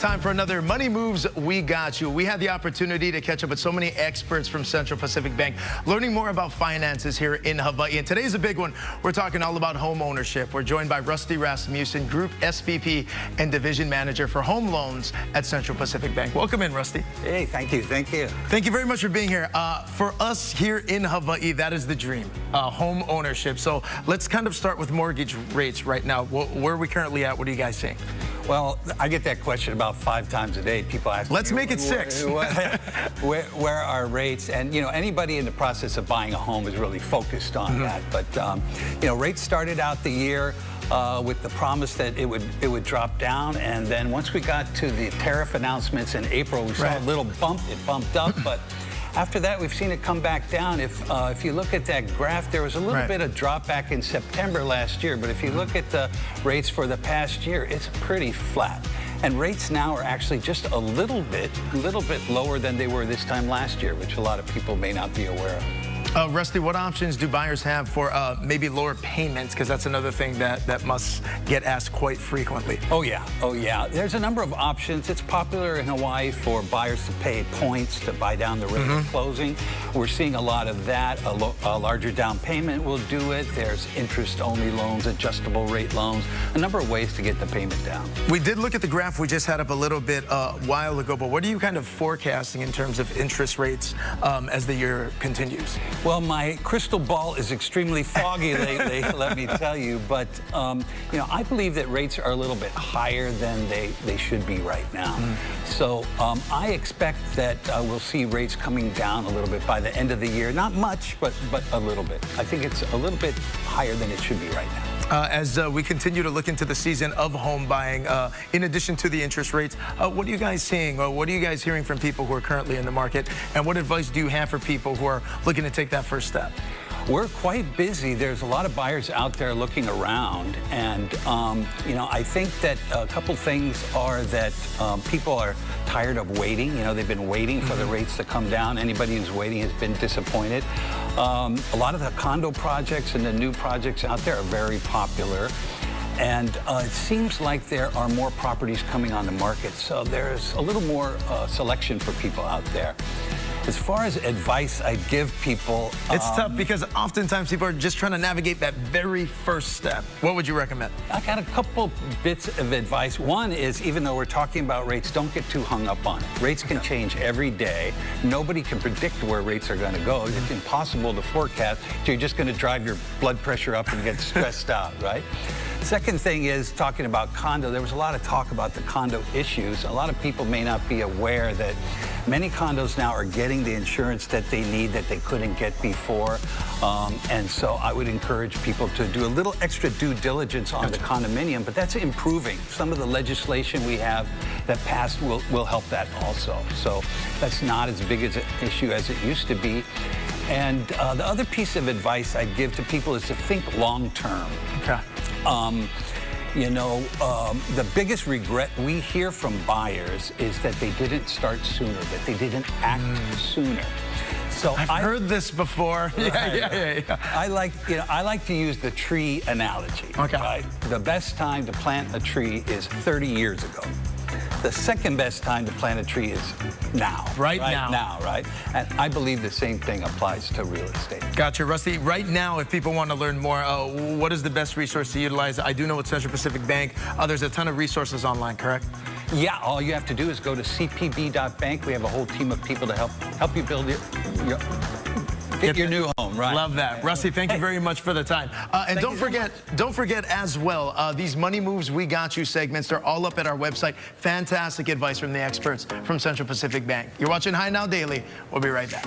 time for another Money Moves We Got You. We had the opportunity to catch up with so many experts from Central Pacific Bank, learning more about finances here in Hawaii. And today's a big one. We're talking all about home ownership. We're joined by Rasmussen, Group SVP and Division Manager for Home Loans at Central Pacific Bank. Welcome in, Rusty. Hey, thank you. Thank you. Thank you very much for being here. For us here in Hawaii, that is the dream, home ownership. So let's kind of start with mortgage rates right now. Where are we currently at? What are you guys seeing? Well, I get that question about 5 times a day. People ask Let's me, make it 6. Where are rates? And, you know, anybody in the process of buying a home is really focused on that. But, you know, rates started out the year with the promise that it would drop down. And then once we got to the tariff announcements in April, we saw a little bump. It bumped up. But after that, we've seen it come back down. If you look at that graph, there was a little bit of drop back in September last year. But if you look at the rates for the past year, it's pretty flat. And rates now are actually just a little bit lower than they were this time last year, which a lot of people may not be aware of. Rusty, what options do buyers have for maybe lower payments? Because that's another thing that must get asked quite frequently. Oh, yeah. Oh, yeah. There's a number of options. It's popular in Hawaii for buyers to pay points to buy down the rate at closing. We're seeing a lot of that. A larger down payment will do it. There's interest-only loans, adjustable rate loans, a number of ways to get the payment down. We did look at the graph we just had up a little bit a while ago, but what are you kind of forecasting in terms of interest rates as the year continues? Well, my crystal ball is extremely foggy lately, let me tell you. But, you know, I believe that rates are a little bit higher than they should be right now. So I expect that we'll see rates coming down a little bit by the end of the year. Not much, but a little bit. I think it's a little bit higher than it should be right now. As we continue to look into the season of home buying, in addition to the interest rates, what are you guys seeing? What are you guys hearing from people who are currently in the market? And what advice do you have for people who are looking to take that first step? We're quite busy. There's a lot of buyers out there looking around. And, you know, I think that a couple things are that people are tired of waiting. You know, they've been waiting for the rates to come down. Anybody who's waiting has been disappointed. A lot of the condo projects and the new projects out there are very popular. And it seems like there are more properties coming on the market. So there's a little more selection for people out there. As far as advice I give people... It's tough because oftentimes people are just trying to navigate that very first step. What would you recommend? I got a couple bits of advice. One is, even though we're talking about rates, don't get too hung up on it. Rates can change every day. Nobody can predict where rates are going to go. It's impossible to forecast. So you're just going to drive your blood pressure up and get stressed out, right? Second thing is talking about condo. There was a lot of talk about the condo issues. A lot of people may not be aware that many condos now are getting the insurance that they need that they couldn't get before. And so I would encourage people to do a little extra due diligence on the condominium, but that's improving. Some of the legislation we have that passed will help that also. So that's not as big as an issue as it used to be. And the other piece of advice I'd give to people is to think long term. Okay. You know, the biggest regret we hear from buyers is that they didn't start sooner, that they didn't act sooner. So I've heard this before. Yeah. I like to use the tree analogy. Okay. Right? The best time to plant a tree is 30 years ago. The second best time to plant a tree is now. Right now. Right? And I believe the same thing applies to real estate. Gotcha, Rusty. Right now, if people want to learn more, what is the best resource to utilize? I do know with Central Pacific Bank, there's a ton of resources online, correct? Yeah, all you have to do is go to cpb.bank. We have a whole team of people to help you build your new home, right? Love that. Rusty, thank you very much for the time. And don't forget as well, these Money Moves We Got You segments, they're all up at our website. Fantastic advice from the experts from Central Pacific Bank. You're watching High Now Daily. We'll be right back.